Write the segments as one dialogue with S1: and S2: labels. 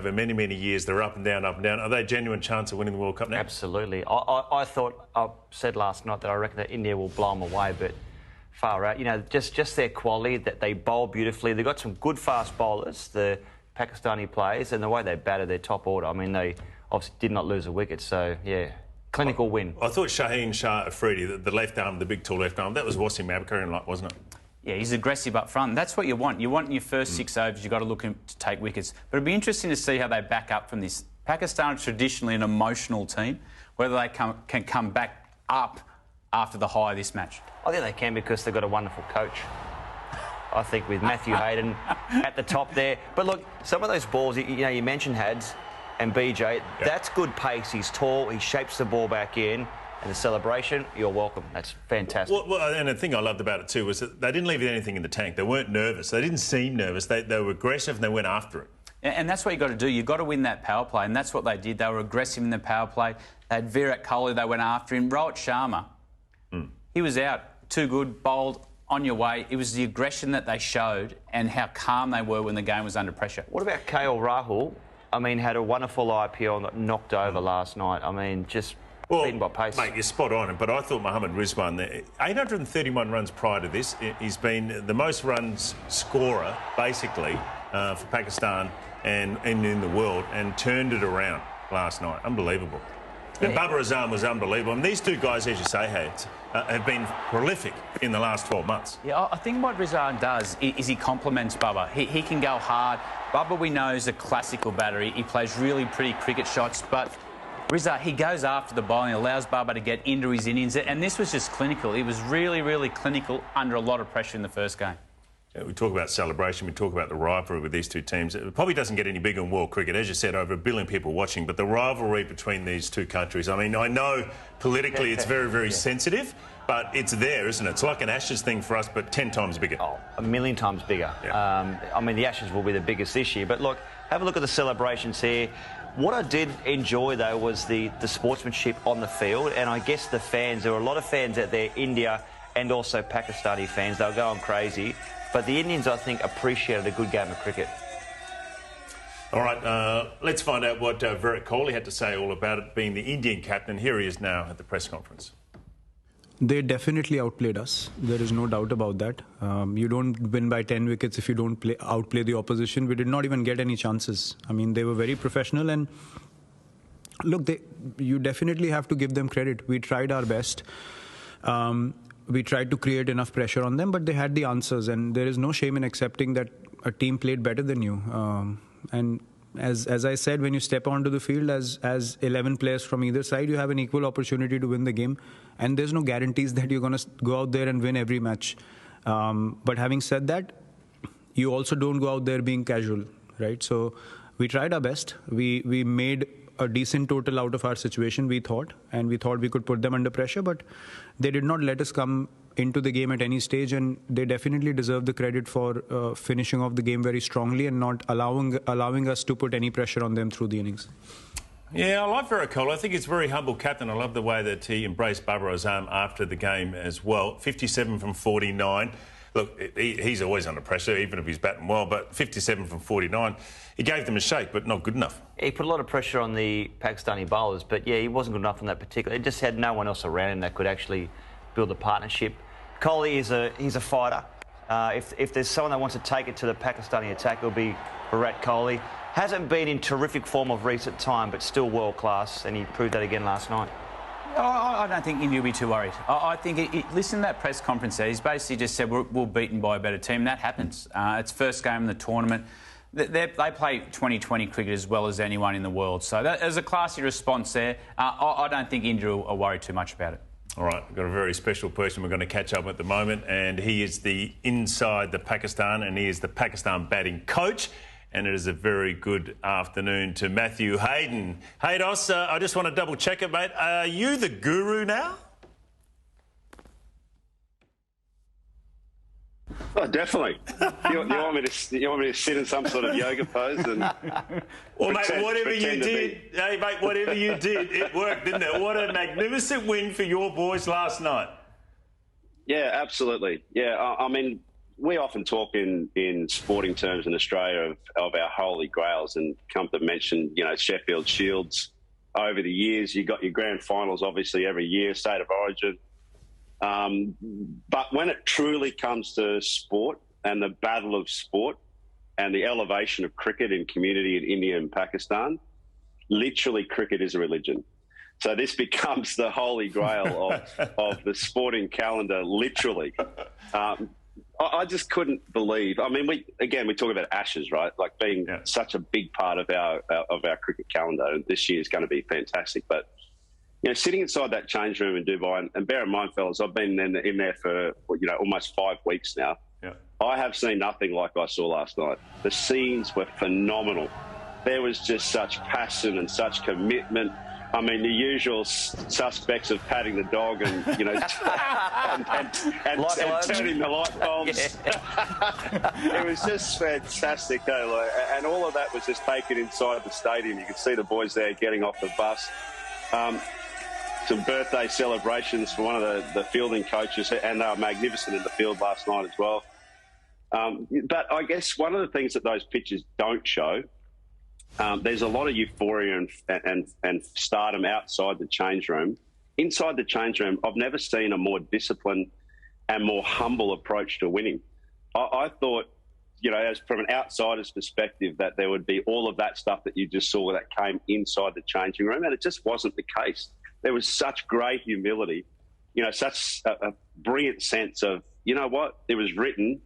S1: over many, many years. They're up and down, up and down. Are they a genuine chance of winning the World Cup now?
S2: Absolutely. I thought, I said last night that I reckon that India will blow them away, but far out. You know, just their quality, that they bowl beautifully. They've got some good fast bowlers, the Pakistani players, and the way they batted their top order. I mean, they obviously did not lose a wicket, so, yeah, clinical win.
S1: I thought Shaheen Shah Afridi, the left arm, the big tall left arm, that was Wasim Abkarian, wasn't it?
S3: Yeah, he's aggressive up front. That's what you want. You want in your first 6 overs, you've got to look to take wickets. But it'd be interesting to see how they back up from this. Pakistan are traditionally an emotional team, whether they can come back up after the high of this match.
S2: I think they can because they've got a wonderful coach. I think with Matthew Hayden at the top there. But look, some of those balls, you mentioned Hads and BJ, that's good pace. He's tall, he shapes the ball back in. And the celebration, you're welcome. That's fantastic.
S1: Well, and the thing I loved about it too was that they didn't leave anything in the tank. They weren't nervous. They didn't seem nervous. They were aggressive and they went after it.
S3: And that's what you've got to do. You've got to win that power play, and that's what they did. They were aggressive in the power play. They had Virat Kohli, they went after him. Rohit Sharma, he was out. Too good, bowled, on your way. It was the aggression that they showed and how calm they were when the game was under pressure.
S2: What about KL Rahul? I mean, had a wonderful IPL that knocked over last night. I mean, just...
S1: Well, mate, you're spot on. But I thought Mohammad Rizwan, 831 runs prior to this. He's been the most runs scorer, basically, for Pakistan and in the world, and turned it around last night. Unbelievable. And Babar Azam was unbelievable. And these two guys, as you say, have been prolific in the last 12 months.
S3: Yeah, I think what Rizwan does is he complements Babar. He can go hard. Babar, we know, is a classical batter. He plays really pretty cricket shots, but... Rizza, he goes after the bowling, allows Babar to get into his innings, and this was just clinical. He was really, really clinical under a lot of pressure in the first game.
S1: Yeah, we talk about celebration, we talk about the rivalry with these two teams. It probably doesn't get any bigger in world cricket. As you said, over 1 billion people watching, but the rivalry between these two countries, I mean, I know politically it's very, very sensitive, but it's there, isn't it? It's like an Ashes thing for us, but 10 times bigger.
S2: Oh, 1,000,000 times bigger.
S1: Yeah.
S2: I mean, the Ashes will be the biggest this year, but look, have a look at the celebrations here. What I did enjoy, though, was the sportsmanship on the field, and I guess the fans. There were a lot of fans out there, India and also Pakistani fans. They were going crazy. But the Indians, I think, appreciated a good game of cricket.
S1: All right, let's find out what Virat Kohli had to say all about it, being the Indian captain. Here he is now at the press conference.
S4: They definitely outplayed us. There is no doubt about that. You don't win by 10 wickets if you don't outplay the opposition. We did not even get any chances. I mean, they were very professional. And look, you definitely have to give them credit. We tried our best. We tried to create enough pressure on them, but they had the answers. And there is no shame in accepting that a team played better than you. And as I said, when you step onto the field as 11 players from either side, you have an equal opportunity to win the game. And there's no guarantees that you're going to go out there and win every match. But having said that, you also don't go out there being casual, right? So we tried our best. We made a decent total out of our situation, we thought. And we thought we could put them under pressure. But they did not let us come into the game at any stage, and they definitely deserve the credit for finishing off the game very strongly and not allowing us to put any pressure on them through the innings.
S1: Yeah, I like Virat Kohli. I think he's a very humble captain. I love the way that he embraced Babar Azam after the game as well. 57 from 49. Look, he's always under pressure, even if he's batting well, but 57 from 49. He gave them a shake, but not good enough.
S2: He put a lot of pressure on the Pakistani bowlers, but, yeah, he wasn't good enough on that particular... He just had no one else around him that could actually build a partnership. Kohli he's a fighter. If there's someone that wants to take it to the Pakistani attack, it'll be Virat Kohli. Hasn't been in terrific form of recent time, but still world class, and he proved that again last night.
S3: I don't think India will be too worried. I think, listen to that press conference there. He's basically just said we're beaten by a better team. That happens. It's first game in the tournament. They play 2020 cricket as well as anyone in the world. So there's a classy response there. I don't think India will worry too much about it.
S1: All right, we've got a very special person we're going to catch up with at the moment, and he is inside the Pakistan, and he is the Pakistan batting coach. And it is a very good afternoon to Matthew Hayden. Hey, Dos, I just want to double check it, mate. Are you the guru now?
S5: Oh, definitely. You want me to sit in some sort of yoga pose and...
S1: Well, mate, whatever you did, hey, mate, whatever you did, it worked, didn't it? What a magnificent win for your boys last night.
S5: Yeah, absolutely. Yeah, I mean, we often talk in sporting terms in Australia of our holy grails, and come to mention, Sheffield Shields over the years. You got your grand finals, obviously, every year, State of Origin. But when it truly comes to sport and the battle of sport and the elevation of cricket in community in India and Pakistan, literally cricket is a religion. So this becomes the holy grail of the sporting calendar, literally. I just couldn't believe. I mean, we talk about Ashes, right? Like being such a big part of our cricket calendar. This year is going to be fantastic. But sitting inside that change room in Dubai, and bear in mind, fellas, I've been in there for almost 5 weeks now.
S1: Yeah.
S5: I have seen nothing like I saw last night. The scenes were phenomenal. There was just such passion and such commitment. I mean, the usual suspects of patting the dog and and turning the light bulbs. Yeah. It was just fantastic, though. And all of that was just taken inside the stadium. You could see the boys there getting off the bus. Some birthday celebrations for one of the fielding coaches, and they were magnificent in the field last night as well. But I guess one of the things that those pictures don't show, there's a lot of euphoria and stardom outside the change room. Inside the change room, I've never seen a more disciplined and more humble approach to winning. I thought, as from an outsider's perspective, that there would be all of that stuff that you just saw that came inside the changing room, and it just wasn't the case. There was such great humility, such a brilliant sense of, what, it was written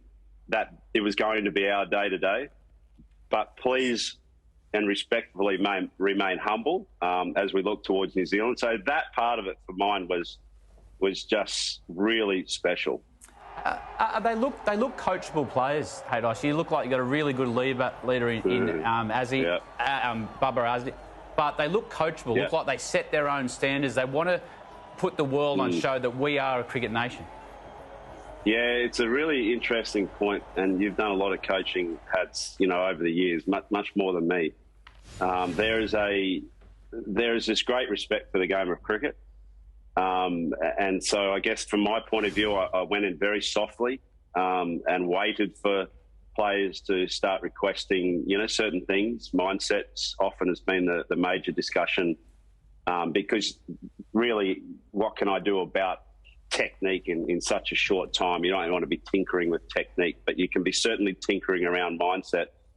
S5: that it was going to be our day to day, but please and respectfully remain humble as we look towards New Zealand. So that part of it for mine was just really special.
S3: They look coachable players, Haydosh. You look like you've got a really good leader in Azzy, Bubba Azzy. But they look coachable, look like they set their own standards. They want to put the world on show that we are a cricket nation.
S5: Yeah, it's a really interesting point, and you've done a lot of coaching hats, over the years, much more than me. There is this great respect for the game of cricket. And so I guess from my point of view, I went in very softly and waited for players to start requesting, certain things. Mindsets often has been the major discussion because really what can I do about technique in such a short time? You don't want to be tinkering with technique, but you can be certainly tinkering around mindset.